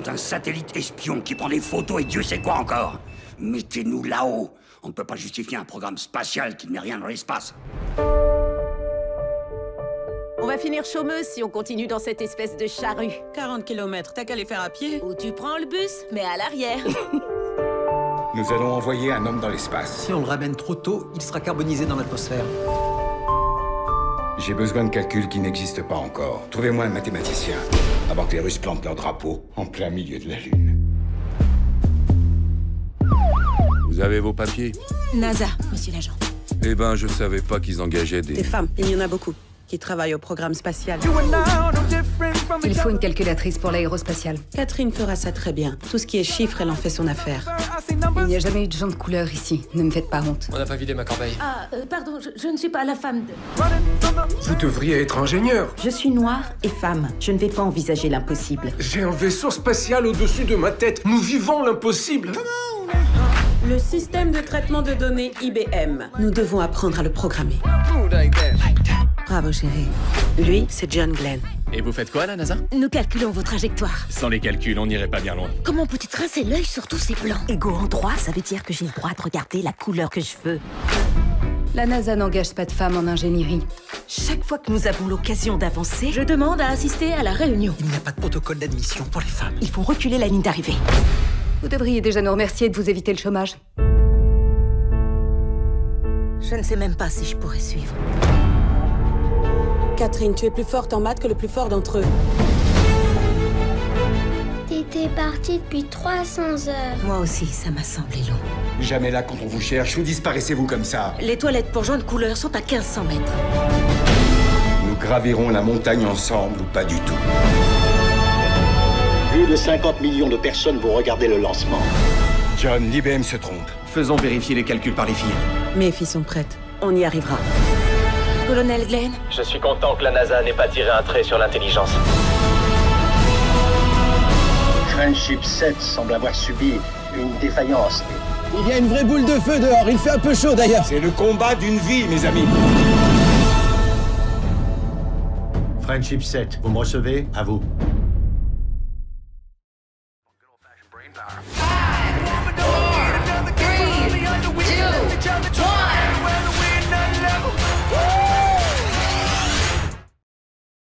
un satellite espion qui prend des photos et Dieu sait quoi encore. Mettez-nous là-haut. On ne peut pas justifier un programme spatial qui ne met rien dans l'espace. On va finir chômeuse si on continue dans cette espèce de charrue. 40 km, t'as qu'à les faire à pied. Ou tu prends le bus, mais à l'arrière. Nous allons envoyer un homme dans l'espace. Si on le ramène trop tôt, il sera carbonisé dans l'atmosphère. J'ai besoin de calculs qui n'existent pas encore. Trouvez-moi un mathématicien, avant que les Russes plantent leur drapeau en plein milieu de la Lune. Vous avez vos papiers? NASA, monsieur l'agent. Eh ben, je savais pas qu'ils engageaient Des des... femmes, il y en a beaucoup, qui travaillent au programme spatial. Il faut une calculatrice pour l'aérospatiale. Catherine fera ça très bien. Tout ce qui est chiffres, elle en fait son affaire. Il n'y a jamais eu de gens de couleur ici. Ne me faites pas honte. On n'a pas vidé ma corbeille. Pardon, je ne suis pas la femme de... Vous devriez être ingénieur. Je suis noire et femme. Je ne vais pas envisager l'impossible. J'ai un vaisseau spatial au-dessus de ma tête. Nous vivons l'impossible. Le système de traitement de données IBM. Nous devons apprendre à le programmer. Bravo, chérie. Lui, c'est John Glenn. Et vous faites quoi à la NASA? Nous calculons vos trajectoires. Sans les calculs, on n'irait pas bien loin. Comment peux-tu tracer l'œil sur tous ces plans? Ego en droit, ça veut dire que j'ai le droit de regarder la couleur que je veux. La NASA n'engage pas de femmes en ingénierie. Chaque fois que nous avons l'occasion d'avancer, Je demande à assister à la réunion. Il n'y a pas de protocole d'admission pour les femmes. il faut reculer la ligne d'arrivée. Vous devriez déjà nous remercier de vous éviter le chômage. Je ne sais même pas si je pourrais suivre. Catherine, tu es plus forte en maths que le plus fort d'entre eux. T'étais partie depuis 300 heures. Moi aussi, ça m'a semblé long. Jamais là quand on vous cherche, ou disparaissez-vous comme ça. Les toilettes pour gens de couleur sont à 1500 mètres. Nous gravirons la montagne ensemble ou pas du tout. Plus de 50 millions de personnes vont regarder le lancement. John, l'IBM se trompe. Faisons vérifier les calculs par les filles. Mes filles sont prêtes. On y arrivera. Colonel Glenn, Je suis content que la NASA n'ait pas tiré un trait sur l'intelligence. Friendship 7 semble avoir subi une défaillance. Il y a une vraie boule de feu dehors, il fait un peu chaud d'ailleurs. C'est le combat d'une vie, mes amis. Friendship 7, vous me recevez? À vous.